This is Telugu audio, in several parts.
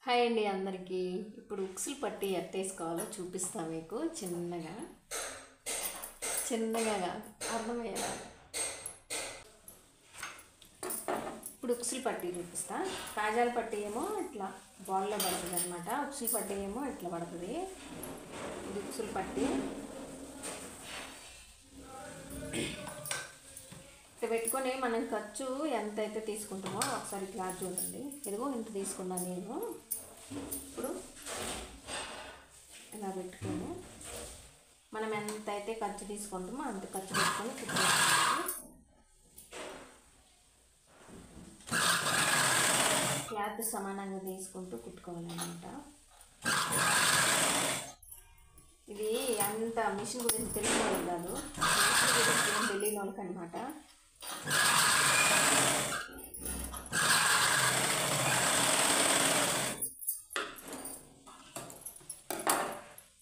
హాయ్ అండి అందరికీ. ఇప్పుడు ఉక్సులు పట్టి ఎట్టేసుకోవాలో చూపిస్తా మీకు. చిన్నగా కాదు, అర్థమయ్యేలా. ఇప్పుడు ఉక్సులు పట్టి చూపిస్తా. కాజాల పట్టి ఏమో ఇట్లా బాల్లో పడుతుంది అనమాట. ఉక్సులు పట్టి ఏమో ఇట్లా పడుతుంది. ఇది ఉక్సులు పట్టి ఇట్లా పెట్టుకొని మనం ఖర్చు ఎంత అయితే తీసుకుంటామో ఒకసారి క్లాత్ చూడండి. ఇదిగో ఇంత తీసుకున్నాను నేను. ఇప్పుడు ఇలా పెట్టుకొని మనం ఎంత అయితే ఖర్చు తీసుకుంటామో అంత ఖర్చు పెట్టుకొని కుట్టుకోవాలి. క్లాత్ సమానంగా తీసుకుంటూ కుట్టుకోవాలన్నమాట. ఇది అంత మిషన్ గురించి తెలిసిన వాళ్ళు కాదు, మిషన్ గురించి ఏం తెలియని వాళ్ళకి అనమాట.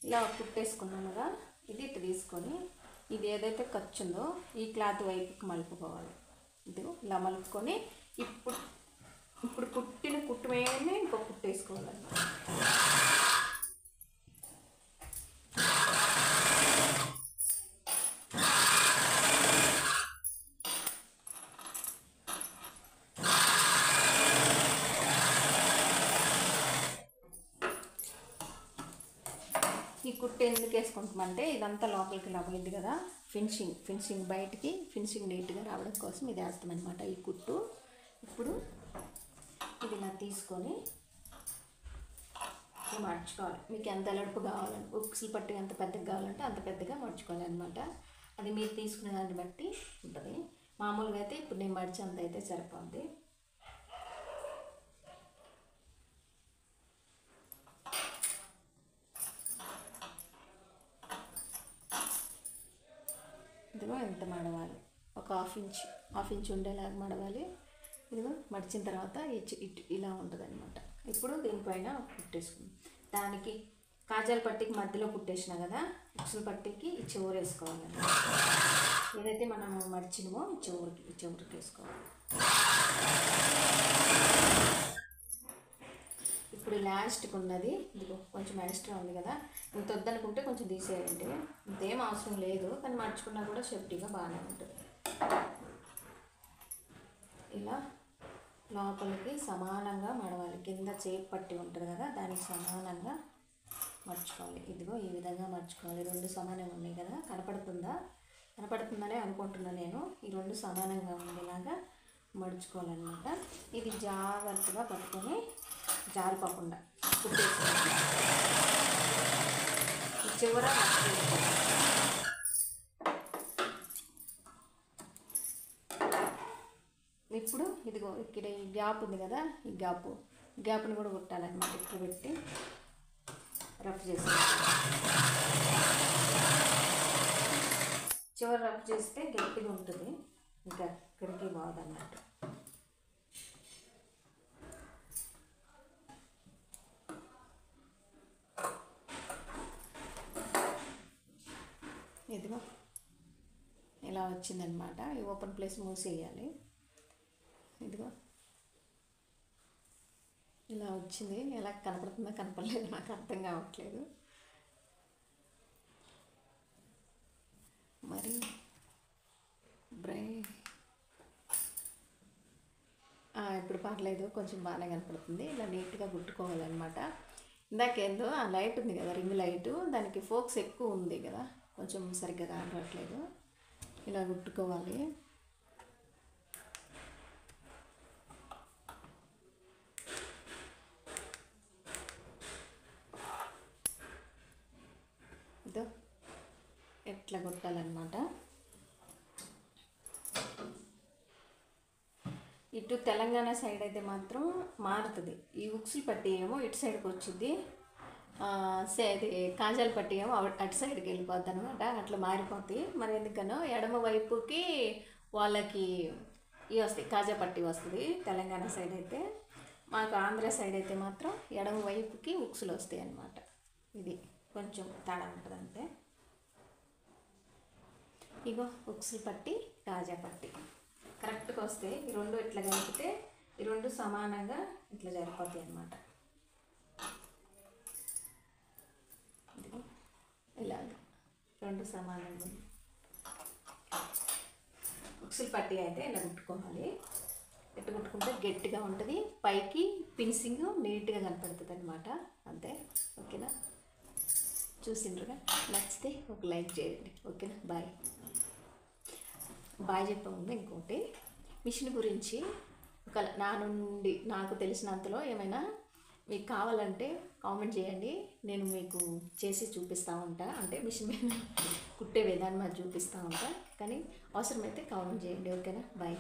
ఇలా కుట్టేసుకున్నాను కదా, ఇది ఇట్లా తీసుకొని ఇది ఏదైతే ఖర్చు ఉందో ఈ క్లాత్ వైపుకి మలుపుకోవాలి. ఇది ఇలా మలుపుకొని ఇప్పుడు కుట్టిన కుట్టు మీదనే ఇంకో కుట్టేసుకోవాలన్నమాట. ఈ కుట్టు ఎందుకు వేసుకుంటామంటే ఇదంతా లోపలికి పోయింది కదా, ఫినిషింగ్ బయటికి ఫినిషింగ్ నీట్గా రావడం కోసం ఇది వేస్తామన్నమాట ఈ కుట్టు. ఇప్పుడు ఇది ఇలా తీసుకొని మడుచుకోవాలి. మీకు ఎంత ఎలడుపు కావాలని, ఉక్సులు పట్టి ఎంత పెద్దగా కావాలంటే అంత పెద్దగా మడుచుకోవాలన్నమాట. అది మీరు తీసుకునే దాన్ని బట్టి ఉంటుంది. మామూలుగా అయితే ఇప్పుడు నేను మడిచేంత అయితే సరిపోద్ది. ఇదిగో ఎంత మడవాలి, ఒక హాఫ్ ఇంచ్ ఉండేలాగా మడవాలి. ఇదిగో మడిచిన తర్వాత ఇలా ఉంటుంది అనమాట. ఇప్పుడు దీనిపైన కుట్టేసుకుందాం. దానికి కాజాల పట్టికి మధ్యలో కుట్టేసినా కదా, ఉక్సులు పట్టికి ఈ చివరి వేసుకోవాలన్నమాట. ఏదైతే మనం మడిచినమో ఈ చివరికి వేసుకోవాలి. ఇప్పుడు లాస్ట్కి ఉన్నది ఇదిగో కొంచెం ఎక్స్ట్రా ఉంది కదా, ఇంత వద్దనుకుంటే కొంచెం తీసేయండి. ఇంతేం అవసరం లేదు, కానీ మర్చుకున్నా కూడా సేఫ్టీగా బాగానే ఉంటుంది. ఇలా లోపలికి సమానంగా మడవాలి. కింద చేతి పట్టి ఉంటుంది కదా, దానికి సమానంగా మర్చుకోవాలి. ఇదిగో ఈ విధంగా మర్చుకోవాలి. రెండు సమానంగా ఉన్నాయి కదా, కనపడుతుందనే అనుకుంటున్నాను నేను. ఈ రెండు సమానంగా ఉండేలాగా మడుచుకోవాలన్నమాట. ఇది జాగ్రత్తగా పట్టుకొని జారిపోకుండా కుట్టేసుకోవాలి. ఈ చివర ఇప్పుడు ఇదిగో ఇక్కడ ఈ గ్యాప్ ఉంది కదా, ఈ గ్యాప్ని కూడా కుట్టాలన్నమాట. ఇక్కడ పెట్టి రఫ్ చేసుకోవాలి. చివరి రఫ్ చేస్తే గట్టిగా ఉంటుంది, ఇంకా ఇక్కడికి బాగుందన్నట్టు. ఇదిగో ఇలా వచ్చిందనమాట. ఈ ఓపెన్ ప్లేస్ మూసేయాలి. ఇదిగో ఇలా వచ్చింది. ఎలా కనపడుతుందో కనపడలేదు నాకు అర్థం కావట్లేదు. మరి ఇప్పుడు పర్లేదు, కొంచెం బాగానే కనపడుతుంది. ఇలా నీట్గా కుట్టుకోవాలన్నమాట. ఇందాకేందో ఆ లైట్ ఉంది కదా, రింగ్ లైటు, దానికి ఫోక్స్ ఎక్కువ ఉంది కదా, కొంచెం సరిగ్గా కనపడట్లేదు. ఇలా కుట్టుకోవాలి. ఇదో ఎట్లా కుట్టాలన్నమాట. ఇటు తెలంగాణ సైడ్ అయితే మాత్రం మారుతుంది. ఈ ఉక్సులు పట్టి ఏమో ఇటు సైడ్కి వచ్చింది, అది కాజాల పట్టి ఏమో అటు సైడ్కి వెళ్ళిపోద్ది అనమాట. అట్లా మారిపోతాయి. మరి ఎందుకనో ఎడమ వైపుకి వాళ్ళకి ఇవి వస్తాయి, కాజా పట్టి వస్తుంది తెలంగాణ సైడ్ అయితే. మాకు ఆంధ్ర సైడ్ అయితే మాత్రం ఎడమ వైపుకి ఉక్సులు వస్తాయి అన్నమాట. ఇది కొంచెం తేడా ఉంటుంది అంతే. ఇగో ఉక్సులు పట్టి, కాజా పట్టి కరెక్ట్గా వస్తే ఈ రెండు ఇట్లా కలిపితే ఈ రెండు సమానంగా ఇట్లా సరిపోతాయి అన్నమాట. రెండు సమానంగా ఉక్సులు పట్టి అయితే ఇలా కుట్టుకోవాలి. ఎట్టు కుట్టుకుంటే గట్టిగా ఉంటుంది, పైకి ఫినిషింగ్ నీట్గా కనపడుతుంది అనమాట. అంతే. ఓకేనా, చూసిండ్రుగా, నచ్చితే ఒక లైక్ చేయండి. ఓకేనా, బాయ్. బాయ్ చెప్పే ముందు ఇంకోటి, మిషన్ గురించి నా నుండి నాకు తెలిసినంతలో ఏమైనా మీకు కావాలంటే కామెంట్ చేయండి. నేను మీకు చేసి చూపిస్తూ ఉంటా, అంటే మిషన్ మీద కుట్టే విధానం అది చూపిస్తూ ఉంటా. కానీ అవసరమైతే కామెంట్ చేయండి. ఓకేనా, బాయ్.